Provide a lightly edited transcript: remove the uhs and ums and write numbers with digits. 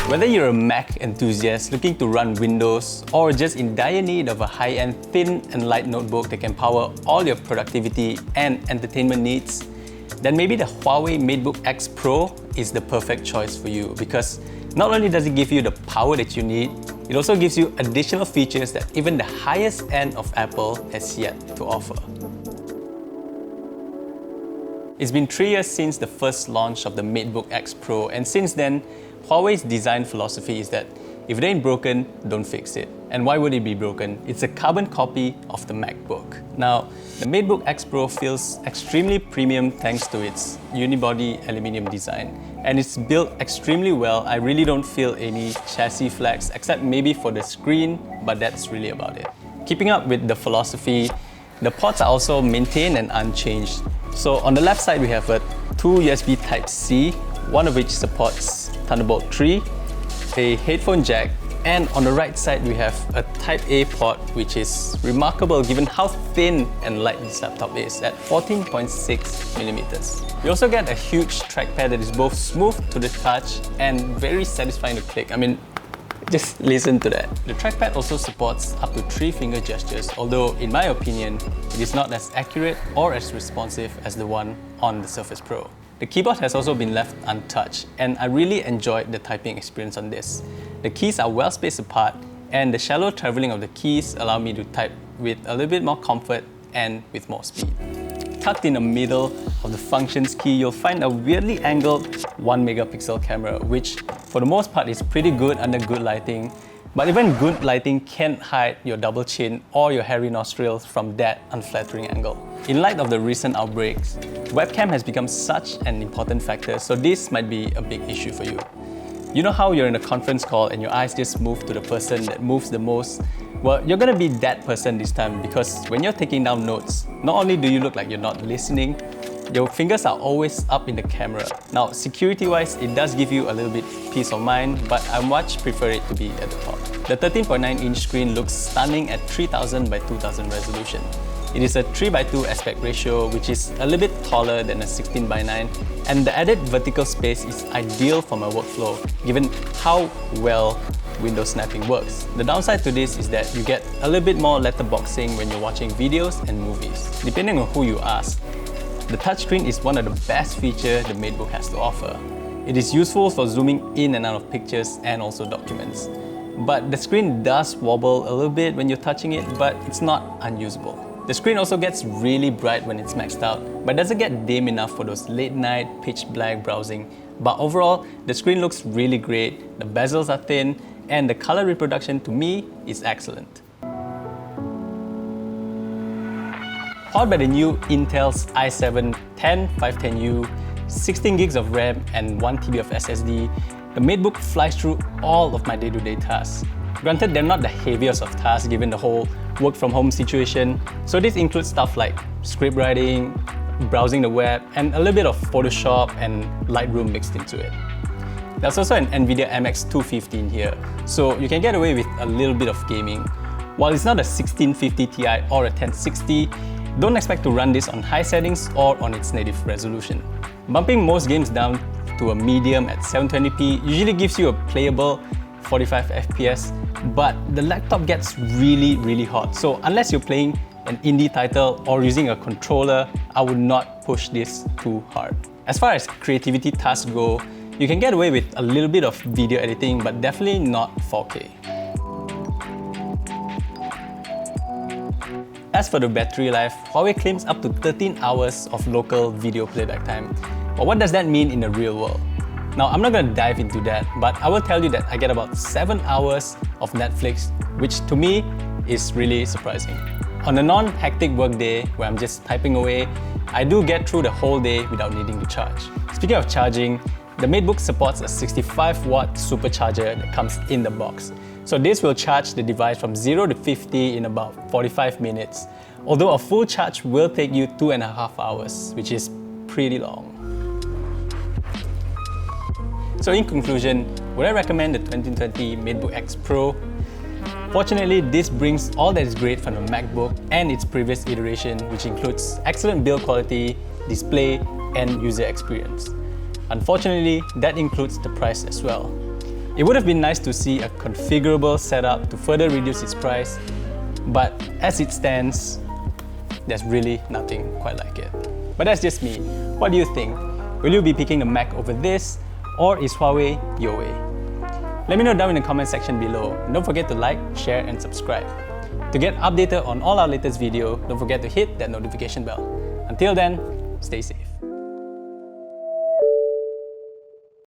Whether you're a Mac enthusiast looking to run Windows or just in dire need of a high-end thin and light notebook that can power all your productivity and entertainment needs, then maybe the HUAWEI Matebook X Pro is the perfect choice for you, because not only does it give you the power that you need, it also gives you additional features that even the highest end of Apple has yet to offer. It's been 3 years since the first launch of the Matebook X Pro, and since then, HUAWEI's design philosophy is that if it ain't broken, don't fix it. And why would it be broken? It's a carbon copy of the MacBook. Now, the Matebook X Pro feels extremely premium thanks to its unibody aluminium design. And it's built extremely well. I really don't feel any chassis flags, except maybe for the screen, but that's really about it. Keeping up with the philosophy, the ports are also maintained and unchanged. So on the left side, we have two USB Type-C, one of which supports Thunderbolt 3, a headphone jack, and on the right side we have a Type-A port, which is remarkable given how thin and light this laptop is at 14.6mm. You also get a huge trackpad that is both smooth to the touch and very satisfying to click. I mean, just listen to that. The trackpad also supports up to 3 finger gestures, although in my opinion, it is not as accurate or as responsive as the one on the Surface Pro. The keyboard has also been left untouched, and I really enjoyed the typing experience on this. The keys are well spaced apart, and the shallow traveling of the keys allow me to type with a little bit more comfort and with more speed. Tucked in the middle of the functions key, you'll find a weirdly angled 1-megapixel camera, which for the most part is pretty good under good lighting. But even good lighting can't hide your double chin or your hairy nostrils from that unflattering angle. In light of the recent outbreaks, webcam has become such an important factor, so this might be a big issue for you. You know how you're in a conference call and your eyes just move to the person that moves the most? Well, you're gonna be that person this time, because when you're taking down notes, not only do you look like you're not listening, your fingers are always up in the camera. Now, security-wise, it does give you a little bit peace of mind, but I much prefer it to be at the top. The 13.9-inch screen looks stunning at 3000 by 2000 resolution. It is a 3:2 aspect ratio, which is a little bit taller than a 16:9, and the added vertical space is ideal for my workflow, given how well window snapping works. The downside to this is that you get a little bit more letterboxing when you're watching videos and movies. Depending on who you ask, the touchscreen is one of the best features the Matebook has to offer. It is useful for zooming in and out of pictures and also documents. But the screen does wobble a little bit when you're touching it, but it's not unusable. The screen also gets really bright when it's maxed out, but doesn't get dim enough for those late night pitch black browsing. But overall, the screen looks really great, the bezels are thin, and the color reproduction to me is excellent. Powered by the new Intel's i7-10510U, 16 gigs of RAM and 1 TB of SSD, the Matebook flies through all of my day-to-day tasks. Granted, they're not the heaviest of tasks given the whole work-from-home situation, so this includes stuff like script writing, browsing the web, and a little bit of Photoshop and Lightroom mixed into it. There's also an NVIDIA MX 250 in here, so you can get away with a little bit of gaming. While it's not a 1650 Ti or a 1060, don't expect to run this on high settings or on its native resolution. Bumping most games down to a medium at 720p usually gives you a playable 45 FPS, but the laptop gets really hot. So unless you're playing an indie title or using a controller, I would not push this too hard. As far as creativity tasks go, you can get away with a little bit of video editing, but definitely not 4K. As for the battery life, HUAWEI claims up to 13 hours of local video playback time. But what does that mean in the real world? Now, I'm not going to dive into that, but I will tell you that I get about 7 hours of Netflix, which to me is really surprising. On a non-hectic work day where I'm just typing away, I do get through the whole day without needing to charge. Speaking of charging, the Matebook supports a 65-watt supercharger that comes in the box. So this will charge the device from 0 to 50 in about 45 minutes, although a full charge will take you 2.5 hours, which is pretty long. So in conclusion, would I recommend the 2020 Matebook X Pro? Fortunately, this brings all that is great from the MacBook and its previous iteration, which includes excellent build quality, display, and user experience. Unfortunately, that includes the price as well. It would have been nice to see a configurable setup to further reduce its price, but as it stands, there's really nothing quite like it. But that's just me. What do you think? Will you be picking the Mac over this, or is Huawei your way? Let me know down in the comment section below. And don't forget to like, share, and subscribe. To get updated on all our latest video, don't forget to hit that notification bell. Until then, stay safe.